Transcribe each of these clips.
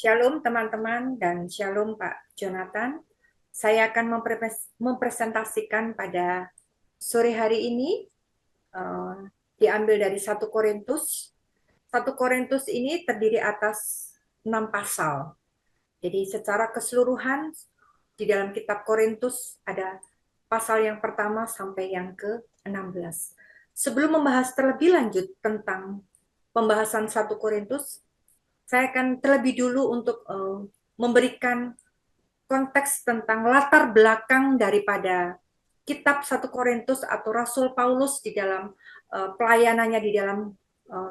Shalom teman-teman dan shalom Pak Jonathan. Saya akan mempresentasikan pada sore hari ini eh, diambil dari 1 Korintus. 1 Korintus ini terdiri atas 6 pasal. Jadi secara keseluruhan di dalam kitab Korintus ada pasal yang pertama sampai yang ke-16. Sebelum membahas terlebih lanjut tentang pembahasan 1 Korintus, saya akan terlebih dulu untuk memberikan konteks tentang latar belakang daripada kitab 1 Korintus atau Rasul Paulus di dalam pelayanannya di dalam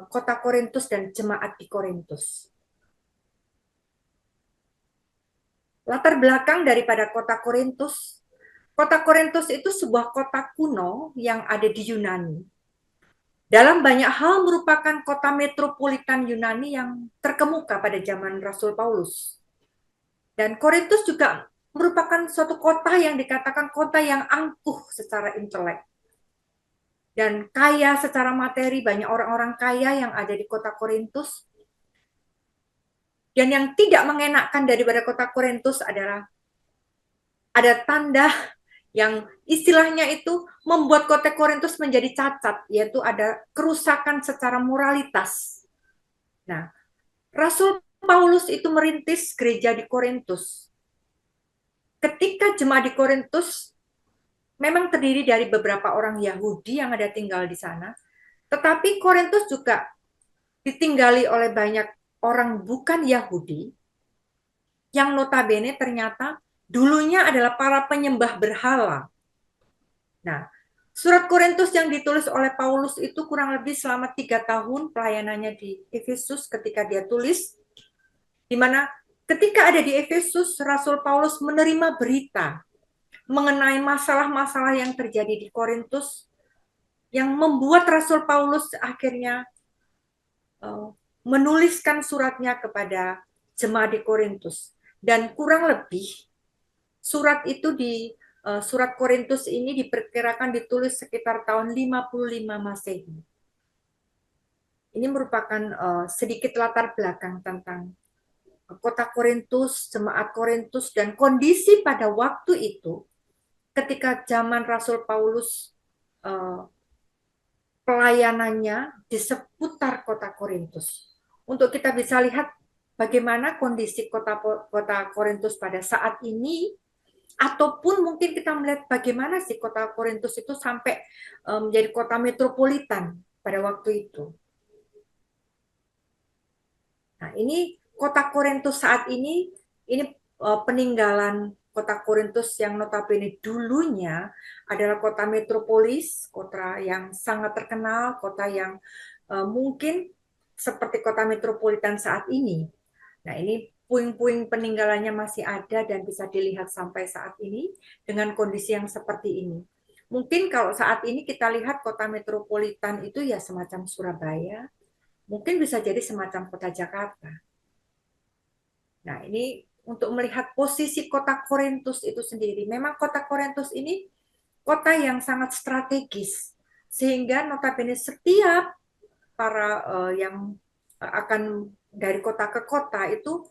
kota Korintus dan jemaat di Korintus. Latar belakang daripada kota Korintus. Kota Korintus itu sebuah kota kuno yang ada di Yunani. Dalam banyak hal merupakan kota metropolitan Yunani yang terkemuka pada zaman Rasul Paulus. Dan Korintus juga merupakan suatu kota yang dikatakan kota yang angkuh secara intelek. Dan kaya secara materi, banyak orang-orang kaya yang ada di kota Korintus. Dan yang tidak mengenakan daripada kota Korintus adalah ada tanda yang istilahnya itu membuat kota Korintus menjadi cacat, yaitu ada kerusakan secara moralitas. Nah, Rasul Paulus itu merintis gereja di Korintus. Ketika jemaat di Korintus memang terdiri dari beberapa orang Yahudi yang ada tinggal di sana, tetapi Korintus juga ditinggali oleh banyak orang bukan Yahudi yang notabene ternyata dulunya adalah para penyembah berhala. Nah, surat Korintus yang ditulis oleh Paulus itu kurang lebih selama 3 tahun pelayanannya di Efesus ketika dia tulis, di mana ketika ada di Efesus, Rasul Paulus menerima berita mengenai masalah-masalah yang terjadi di Korintus yang membuat Rasul Paulus akhirnya menuliskan suratnya kepada jemaat di Korintus. Dan kurang lebih surat itu surat Korintus ini diperkirakan ditulis sekitar tahun 55 Masehi. Ini merupakan sedikit latar belakang tentang kota Korintus, jemaat Korintus, dan kondisi pada waktu itu ketika zaman Rasul Paulus pelayanannya di seputar kota Korintus. Untuk kita bisa lihat bagaimana kondisi kota Korintus pada saat ini, ataupun mungkin kita melihat bagaimana sih kota Korintus itu sampai menjadi kota metropolitan pada waktu itu. Nah, ini kota Korintus saat ini peninggalan kota Korintus yang notabene dulunya adalah kota metropolis, kota yang sangat terkenal, kota yang mungkin seperti kota metropolitan saat ini. Nah, ini puing-puing peninggalannya masih ada dan bisa dilihat sampai saat ini dengan kondisi yang seperti ini. Mungkin kalau saat ini kita lihat kota metropolitan itu ya semacam Surabaya, mungkin bisa jadi semacam kota Jakarta. Nah, ini untuk melihat posisi kota Korintus itu sendiri. Memang kota Korintus ini kota yang sangat strategis, sehingga notabene setiap para yang akan dari kota ke kota itu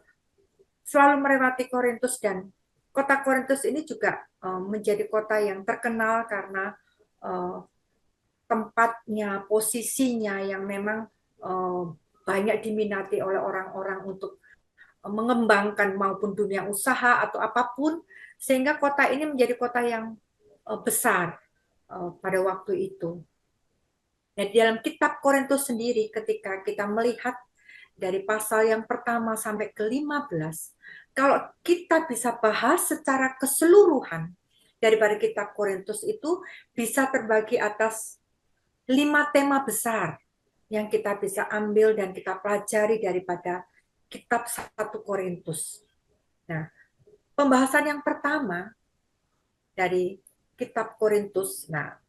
selalu melewati Korintus, dan kota Korintus ini juga menjadi kota yang terkenal karena tempatnya, posisinya yang memang banyak diminati oleh orang-orang untuk mengembangkan maupun dunia usaha atau apapun, sehingga kota ini menjadi kota yang besar pada waktu itu. Nah, di dalam kitab Korintus sendiri ketika kita melihat dari pasal yang pertama sampai ke-15, kalau kita bisa bahas secara keseluruhan daripada kitab Korintus itu bisa terbagi atas 5 tema besar yang kita bisa ambil dan kita pelajari daripada kitab 1 Korintus. Nah, pembahasan yang pertama dari kitab Korintus, nah,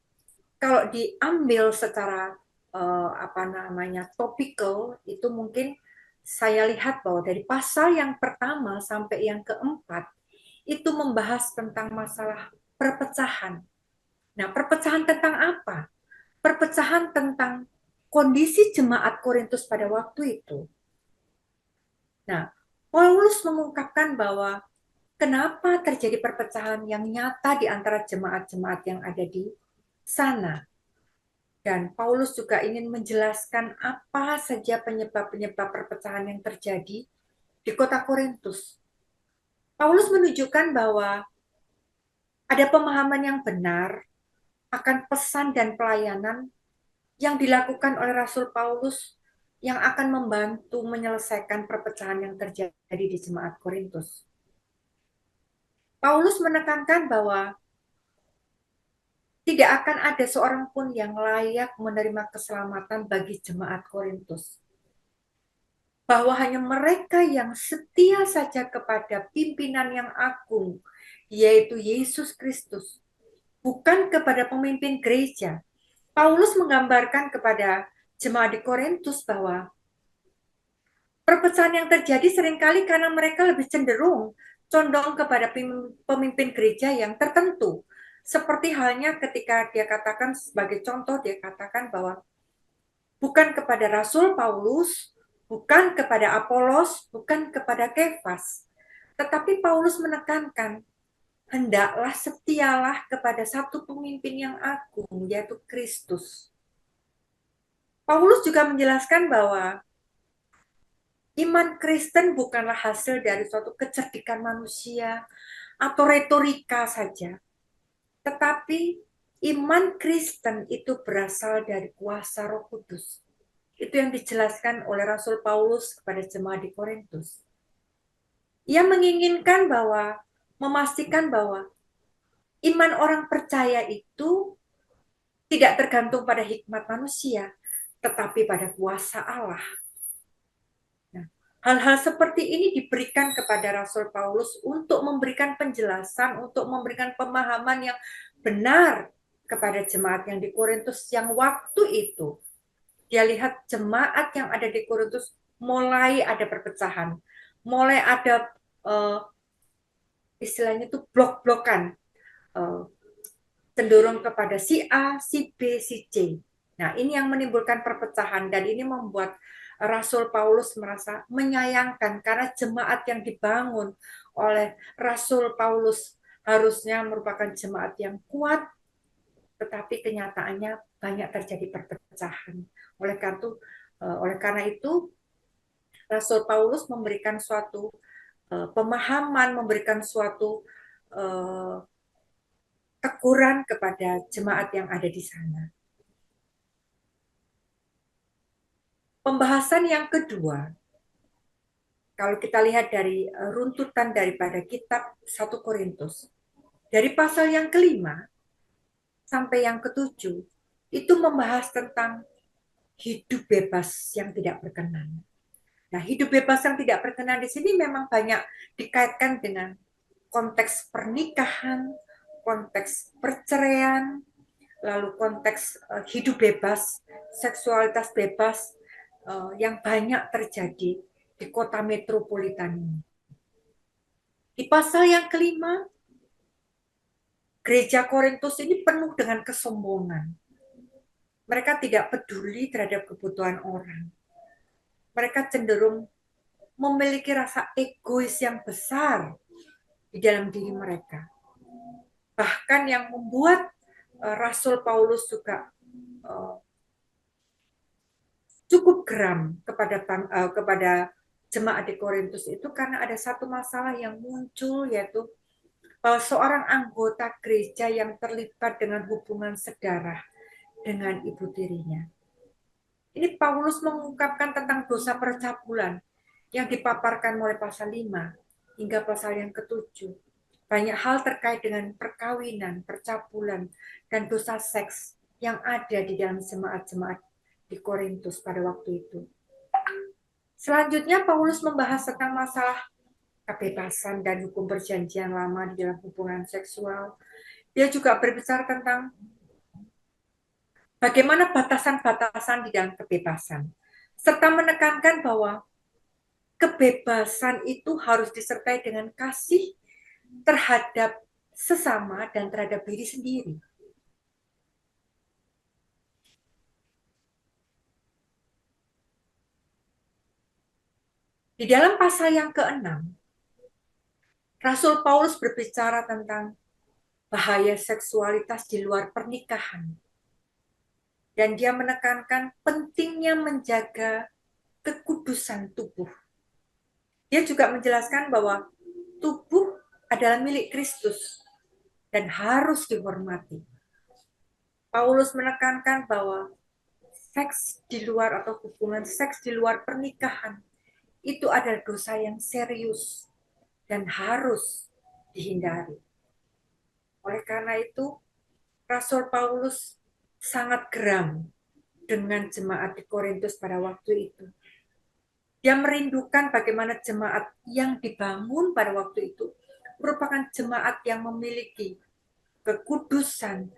kalau diambil secara topikal itu mungkin saya lihat bahwa dari pasal yang pertama sampai yang keempat itu membahas tentang masalah perpecahan. Nah, perpecahan tentang apa? Perpecahan tentang kondisi jemaat Korintus pada waktu itu. Nah, Paulus mengungkapkan bahwa kenapa terjadi perpecahan yang nyata di antara jemaat-jemaat yang ada di sana. Dan Paulus juga ingin menjelaskan apa saja penyebab-penyebab perpecahan yang terjadi di kota Korintus. Paulus menunjukkan bahwa ada pemahaman yang benar akan pesan dan pelayanan yang dilakukan oleh Rasul Paulus yang akan membantu menyelesaikan perpecahan yang terjadi di jemaat Korintus. Paulus menekankan bahwa tidak akan ada seorang pun yang layak menerima keselamatan bagi jemaat Korintus. Bahwa hanya mereka yang setia saja kepada pimpinan yang agung, yaitu Yesus Kristus, bukan kepada pemimpin gereja. Paulus menggambarkan kepada jemaat di Korintus bahwa perpecahan yang terjadi seringkali karena mereka lebih cenderung condong kepada pemimpin gereja yang tertentu. Seperti halnya ketika dia katakan sebagai contoh, dia katakan bahwa bukan kepada Rasul Paulus, bukan kepada Apolos, bukan kepada Kefas. Tetapi Paulus menekankan, hendaklah setialah kepada satu pemimpin yang agung, yaitu Kristus. Paulus juga menjelaskan bahwa iman Kristen bukanlah hasil dari suatu kecerdikan manusia atau retorika saja. Tetapi iman Kristen itu berasal dari kuasa Roh Kudus. Itu yang dijelaskan oleh Rasul Paulus kepada jemaat di Korintus. Ia menginginkan bahwa, memastikan bahwa iman orang percaya itu tidak tergantung pada hikmat manusia, tetapi pada kuasa Allah. Nah, hal-hal seperti ini diberikan kepada Rasul Paulus untuk memberikan penjelasan, untuk memberikan pemahaman yang benar kepada jemaat yang di Korintus yang waktu itu. Dia lihat jemaat yang ada di Korintus mulai ada perpecahan, mulai ada istilahnya itu blok-blokan, cenderung kepada si A, si B, si C. Nah, ini yang menimbulkan perpecahan dan ini membuat Rasul Paulus merasa menyayangkan karena jemaat yang dibangun oleh Rasul Paulus harusnya merupakan jemaat yang kuat, tetapi kenyataannya banyak terjadi perpecahan. Oleh karena itu Rasul Paulus memberikan suatu pemahaman, memberikan suatu teguran kepada jemaat yang ada di sana. Pembahasan yang kedua, kalau kita lihat dari runtutan daripada kitab 1 Korintus, dari pasal yang kelima sampai yang ketujuh, itu membahas tentang hidup bebas yang tidak berkenan. Nah, hidup bebas yang tidak berkenan di sini memang banyak dikaitkan dengan konteks pernikahan, konteks perceraian, lalu konteks hidup bebas, seksualitas bebas yang banyak terjadi di kota metropolitan ini. Di pasal yang kelima, gereja Korintus ini penuh dengan kesombongan. Mereka tidak peduli terhadap kebutuhan orang. Mereka cenderung memiliki rasa egois yang besar di dalam diri mereka. Bahkan yang membuat Rasul Paulus juga cukup geram kepada jemaat di Korintus itu karena ada satu masalah yang muncul, yaitu seorang anggota gereja yang terlibat dengan hubungan sedarah dengan ibu tirinya. Ini Paulus mengungkapkan tentang dosa percabulan yang dipaparkan mulai pasal 5 hingga pasal yang ke-7. Banyak hal terkait dengan perkawinan, percabulan, dan dosa seks yang ada di dalam jemaat-jemaat di Korintus pada waktu itu. Selanjutnya Paulus membahas tentang masalah kebebasan dan hukum perjanjian lama di dalam hubungan seksual. Dia juga berbicara tentang bagaimana batasan-batasan di dalam kebebasan, serta menekankan bahwa kebebasan itu harus disertai dengan kasih terhadap sesama dan terhadap diri sendiri. Di dalam pasal yang ke-6, Rasul Paulus berbicara tentang bahaya seksualitas di luar pernikahan. Dan dia menekankan pentingnya menjaga kekudusan tubuh. Dia juga menjelaskan bahwa tubuh adalah milik Kristus dan harus dihormati. Paulus menekankan bahwa seks di luar atau hubungan seks di luar pernikahan itu adalah dosa yang serius dan harus dihindari. Oleh karena itu, Rasul Paulus sangat geram dengan jemaat di Korintus pada waktu itu. Dia merindukan bagaimana jemaat yang dibangun pada waktu itu merupakan jemaat yang memiliki kekudusan,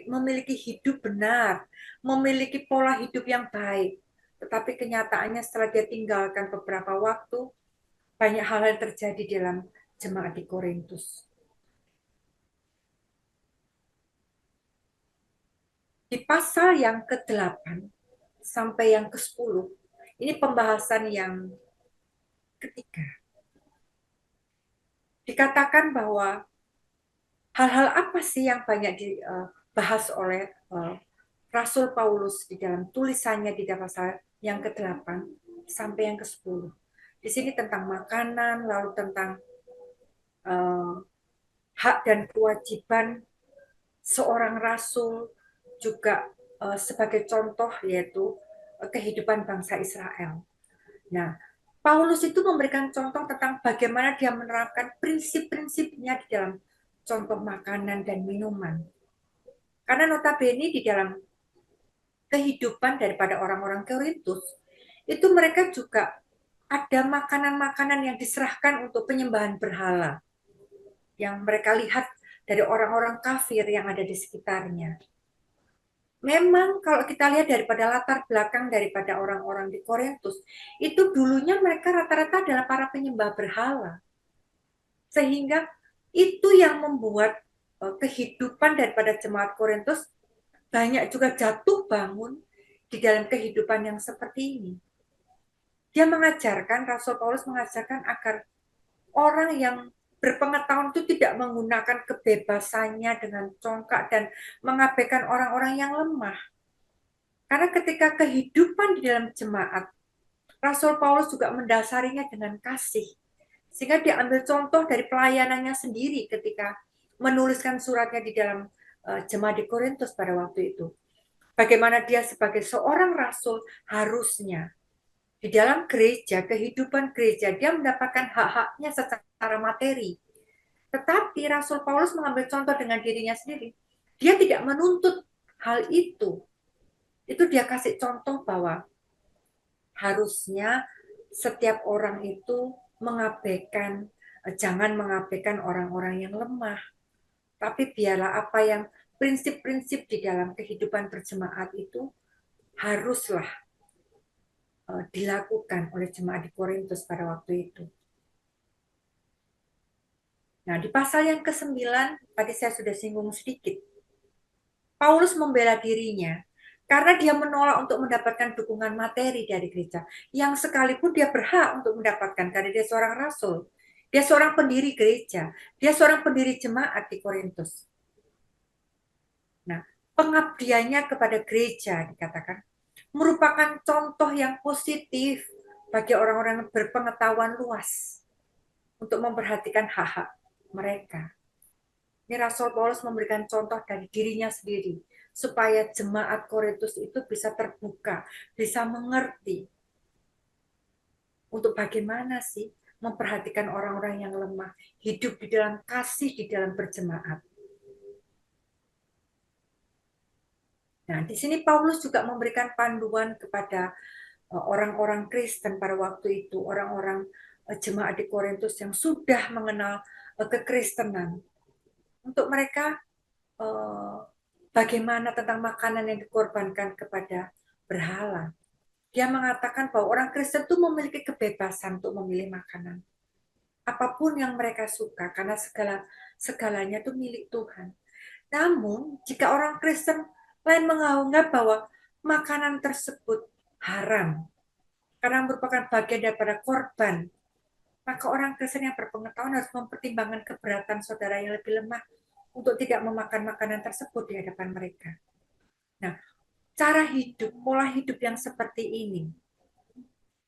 memiliki hidup benar, memiliki pola hidup yang baik. Tetapi kenyataannya setelah dia tinggalkan beberapa waktu, banyak hal yang terjadi dalam jemaat di Korintus. Di pasal yang ke-8 sampai yang ke-10, ini pembahasan yang ketiga. Dikatakan bahwa hal-hal apa sih yang banyak dibahas oleh Rasul Paulus di dalam tulisannya di pasal yang ke-8 sampai yang ke-10. Di sini tentang makanan, lalu tentang uh, hak dan kewajiban seorang rasul, juga sebagai contoh yaitu kehidupan bangsa Israel. Nah, Paulus itu memberikan contoh tentang bagaimana dia menerapkan prinsip-prinsipnya di dalam contoh makanan dan minuman. Karena notabene di dalam kehidupan daripada orang-orang Korintus, itu mereka juga ada makanan-makanan yang diserahkan untuk penyembahan berhala yang mereka lihat dari orang-orang kafir yang ada di sekitarnya. Memang kalau kita lihat daripada latar belakang daripada orang-orang di Korintus, itu dulunya mereka rata-rata adalah para penyembah berhala. Sehingga itu yang membuat kehidupan daripada jemaat Korintus banyak juga jatuh bangun di dalam kehidupan yang seperti ini. Dia mengajarkan, Rasul Paulus mengajarkan agar orang yang berpengetahuan itu tidak menggunakan kebebasannya dengan congkak dan mengabaikan orang-orang yang lemah. Karena ketika kehidupan di dalam jemaat, Rasul Paulus juga mendasarinya dengan kasih. Sehingga diambil contoh dari pelayanannya sendiri ketika menuliskan suratnya di dalam jemaat di Korintus pada waktu itu. Bagaimana dia sebagai seorang rasul harusnya di dalam gereja, kehidupan gereja, dia mendapatkan hak-haknya secara materi. Tetapi Rasul Paulus mengambil contoh dengan dirinya sendiri. Dia tidak menuntut hal itu. Itu dia kasih contoh bahwa harusnya setiap orang itu mengabaikan, jangan mengabaikan orang-orang yang lemah. Tapi biarlah apa yang prinsip-prinsip di dalam kehidupan berjemaat itu haruslah dilakukan oleh jemaat di Korintus pada waktu itu. Nah, di pasal yang ke-9, tadi saya sudah singgung sedikit, Paulus membela dirinya karena dia menolak untuk mendapatkan dukungan materi dari gereja, yang sekalipun dia berhak untuk mendapatkan karena dia seorang rasul, dia seorang pendiri gereja, dia seorang pendiri jemaat di Korintus. Nah, pengabdiannya kepada gereja dikatakan merupakan contoh yang positif bagi orang-orang yang berpengetahuan luas untuk memperhatikan hak-hak mereka. Ini Rasul Paulus memberikan contoh dari dirinya sendiri supaya jemaat Korintus itu bisa terbuka, bisa mengerti untuk bagaimana sih memperhatikan orang-orang yang lemah, hidup di dalam kasih, di dalam berjemaat. Nah, di sini Paulus juga memberikan panduan kepada orang-orang Kristen pada waktu itu, orang-orang jemaat di Korintus yang sudah mengenal kekristenan. Untuk mereka bagaimana tentang makanan yang dikorbankan kepada berhala. Dia mengatakan bahwa orang Kristen itu memiliki kebebasan untuk memilih makanan. Apapun yang mereka suka, karena segalanya itu milik Tuhan. Namun, jika orang Kristen lain menganggap bahwa makanan tersebut haram, karena merupakan bagian daripada korban, maka orang Kristen yang berpengetahuan harus mempertimbangkan keberatan saudara yang lebih lemah untuk tidak memakan makanan tersebut di hadapan mereka. Nah, cara hidup, pola hidup yang seperti ini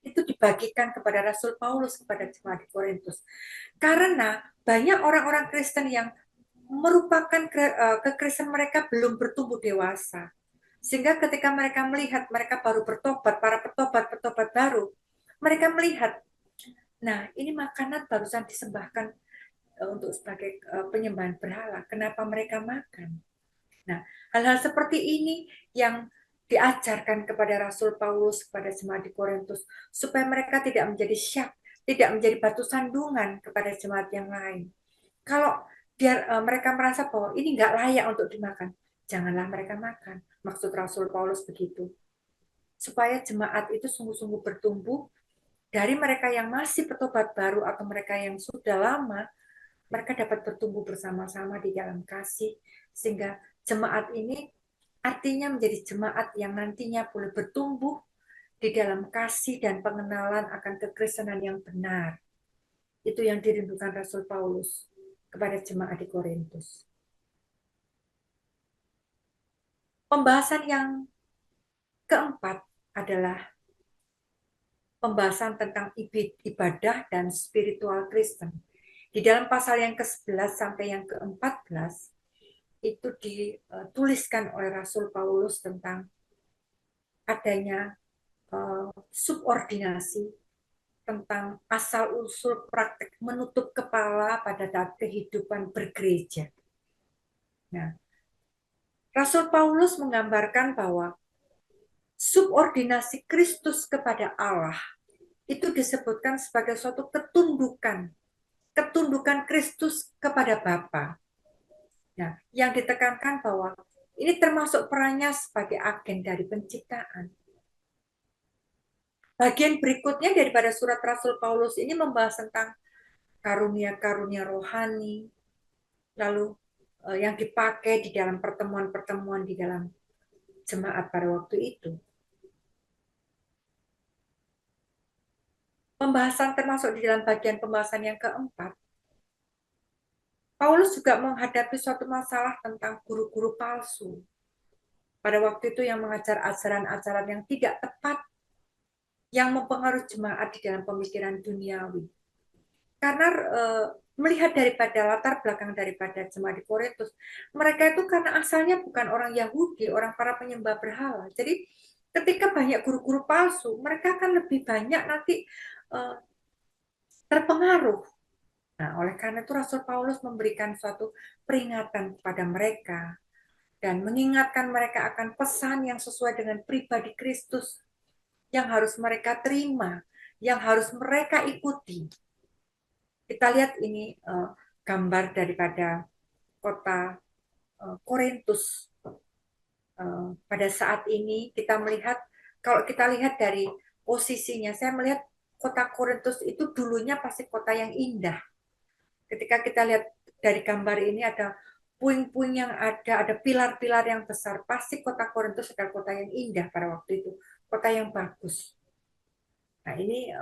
itu dibagikan kepada Rasul Paulus kepada jemaat di Korintus. Karena banyak orang-orang Kristen yang merupakan kekristenan mereka belum bertumbuh dewasa. Sehingga ketika mereka melihat mereka baru bertobat, para petobat-petobat baru, mereka melihat, nah ini makanan barusan disembahkan untuk sebagai penyembahan berhala. Kenapa mereka makan? Nah, hal-hal seperti ini yang diajarkan kepada Rasul Paulus kepada jemaat di Korintus supaya mereka tidak menjadi syak, tidak menjadi batu sandungan kepada jemaat yang lain. Kalau mereka merasa bahwa ini nggak layak untuk dimakan, janganlah mereka makan. Maksud Rasul Paulus begitu. Supaya jemaat itu sungguh-sungguh bertumbuh dari mereka yang masih bertobat baru atau mereka yang sudah lama, mereka dapat bertumbuh bersama-sama di dalam kasih sehingga jemaat ini artinya menjadi jemaat yang nantinya boleh bertumbuh di dalam kasih dan pengenalan akan kekristenan yang benar. Itu yang dirindukan Rasul Paulus kepada jemaat di Korintus. Pembahasan yang keempat adalah pembahasan tentang ibadah dan spiritual Kristen. Di dalam pasal yang ke-11 sampai yang ke-14 itu dituliskan oleh Rasul Paulus tentang adanya subordinasi, tentang asal-usul praktek menutup kepala pada kehidupan bergereja. Nah, Rasul Paulus menggambarkan bahwa subordinasi Kristus kepada Allah itu disebutkan sebagai suatu ketundukan Kristus kepada Bapa. Nah, yang ditekankan bahwa ini termasuk perannya sebagai agen dari penciptaan. Bagian berikutnya daripada surat Rasul Paulus ini membahas tentang karunia-karunia rohani, lalu yang dipakai di dalam pertemuan-pertemuan di dalam jemaat pada waktu itu. Pembahasan termasuk di dalam bagian pembahasan yang keempat, Paulus juga menghadapi suatu masalah tentang guru-guru palsu. Pada waktu itu yang mengajar ajaran-ajaran yang tidak tepat, yang mempengaruhi jemaat di dalam pemikiran duniawi. Karena melihat daripada latar belakang daripada jemaat di Korintus, mereka itu karena asalnya bukan orang Yahudi, orang para penyembah berhala. Jadi ketika banyak guru-guru palsu, mereka akan lebih banyak nanti terpengaruh. Nah, oleh karena itu Rasul Paulus memberikan suatu peringatan kepada mereka dan mengingatkan mereka akan pesan yang sesuai dengan pribadi Kristus yang harus mereka terima, yang harus mereka ikuti. Kita lihat ini gambar daripada kota Korintus. Pada saat ini kita melihat, kalau kita lihat dari posisinya, saya melihat kota Korintus itu dulunya pasti kota yang indah. Ketika kita lihat dari gambar ini ada puing-puing yang ada pilar-pilar yang besar. Pasti kota Korintus adalah kota yang indah pada waktu itu, kota yang bagus. Nah ini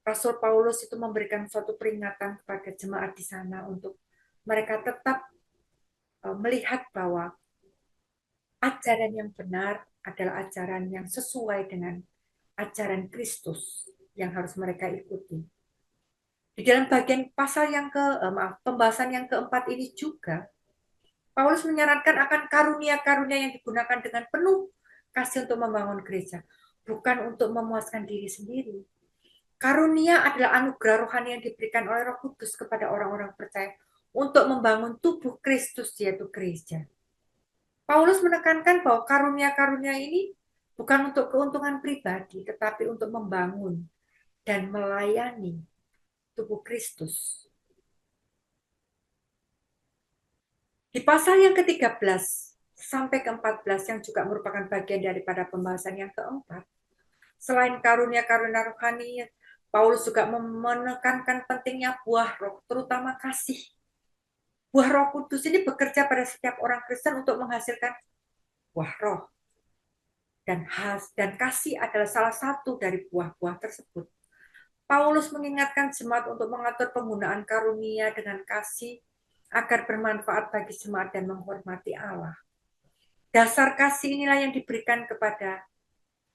Rasul Paulus itu memberikan suatu peringatan kepada jemaat di sana untuk mereka tetap melihat bahwa ajaran yang benar adalah ajaran yang sesuai dengan ajaran Kristus yang harus mereka ikuti. Di dalam bagian pasal yang pembahasan yang keempat ini juga, Paulus menyarankan akan karunia-karunia yang digunakan dengan penuh kasih untuk membangun gereja, bukan untuk memuaskan diri sendiri. Karunia adalah anugerah rohani yang diberikan oleh Roh Kudus kepada orang-orang percaya untuk membangun tubuh Kristus, yaitu gereja. Paulus menekankan bahwa karunia-karunia ini bukan untuk keuntungan pribadi, tetapi untuk membangun dan melayani tubuh Kristus. Di pasal yang ke-13 sampai ke-14 yang juga merupakan bagian daripada pembahasan yang keempat, selain karunia-karunia rohani, Paulus juga menekankan pentingnya buah roh, terutama kasih. Buah Roh Kudus ini bekerja pada setiap orang Kristen untuk menghasilkan buah roh. dan kasih adalah salah satu dari buah-buah tersebut. Paulus mengingatkan jemaat untuk mengatur penggunaan karunia dengan kasih agar bermanfaat bagi jemaat dan menghormati Allah. Dasar kasih inilah yang diberikan kepada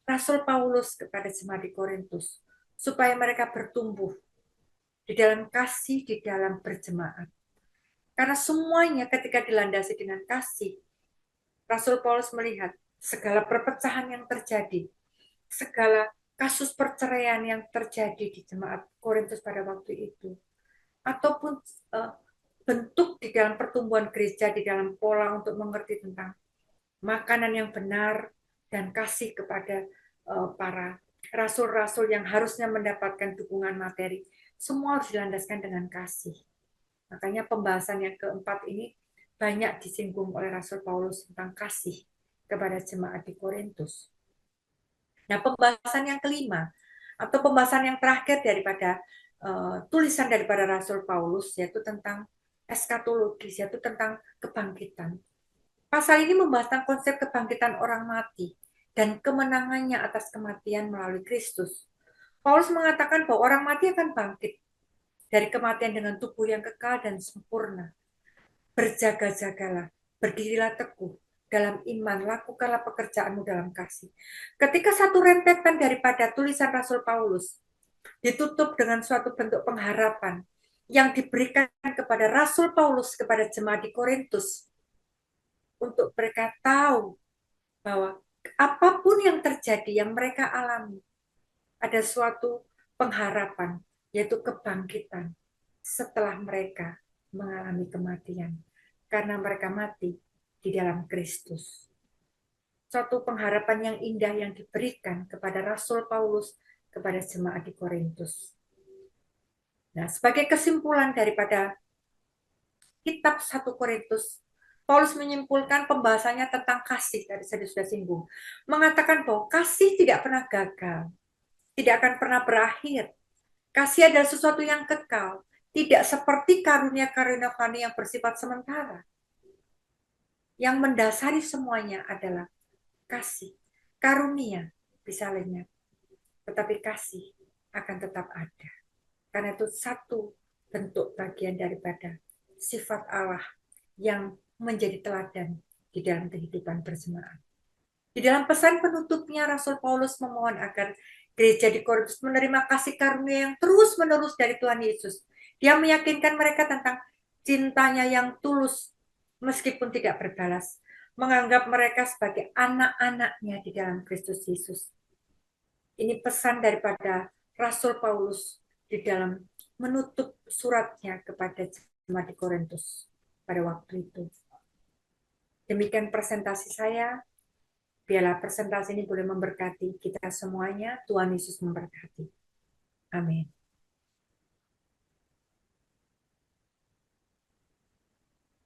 Rasul Paulus kepada jemaat di Korintus, supaya mereka bertumbuh di dalam kasih, di dalam berjemaat. Karena semuanya ketika dilandasi dengan kasih, Rasul Paulus melihat segala perpecahan yang terjadi, segala kasus perceraian yang terjadi di jemaat Korintus pada waktu itu, ataupun bentuk di dalam pertumbuhan gereja, di dalam pola untuk mengerti tentang makanan yang benar dan kasih kepada para rasul-rasul yang harusnya mendapatkan dukungan materi, semua harus dilandaskan dengan kasih. Makanya pembahasan yang keempat ini banyak disinggung oleh Rasul Paulus tentang kasih kepada jemaat di Korintus. Nah, pembahasan yang kelima atau pembahasan yang terakhir daripada tulisan daripada Rasul Paulus yaitu tentang eskatologis, yaitu tentang kebangkitan. Pasal ini membahas tentang konsep kebangkitan orang mati dan kemenangannya atas kematian melalui Kristus. Paulus mengatakan bahwa orang mati akan bangkit dari kematian dengan tubuh yang kekal dan sempurna. Berjaga-jagalah, berdirilah teguh dalam iman, lakukanlah pekerjaanmu dalam kasih. Ketika satu rentetan daripada tulisan Rasul Paulus ditutup dengan suatu bentuk pengharapan yang diberikan kepada Rasul Paulus kepada jemaat di Korintus, untuk mereka tahu bahwa apapun yang terjadi, yang mereka alami, ada suatu pengharapan, yaitu kebangkitan setelah mereka mengalami kematian. Karena mereka mati di dalam Kristus. Suatu pengharapan yang indah yang diberikan kepada Rasul Paulus kepada jemaat di Korintus. Nah, sebagai kesimpulan daripada kitab 1 Korintus, Paulus menyimpulkan pembahasannya tentang kasih, tadi saya sudah singgung, mengatakan bahwa kasih tidak pernah gagal, tidak akan pernah berakhir. Kasih adalah sesuatu yang kekal, tidak seperti karunia-karunia yang bersifat sementara. Yang mendasari semuanya adalah kasih, karunia bisa lenyap, tetapi kasih akan tetap ada. Karena itu satu bentuk bagian daripada sifat Allah yang menjadi teladan di dalam kehidupan berjemaat. Di dalam pesan penutupnya, Rasul Paulus memohon agar gereja di Korintus menerima kasih karunia yang terus-menerus dari Tuhan Yesus. Dia meyakinkan mereka tentang cintanya yang tulus meskipun tidak berbalas, menganggap mereka sebagai anak-anaknya di dalam Kristus Yesus. Ini pesan daripada Rasul Paulus di dalam menutup suratnya kepada jemaat di Korintus pada waktu itu. Demikian presentasi saya. Biarlah presentasi ini boleh memberkati kita semuanya. Tuhan Yesus memberkati. Amin.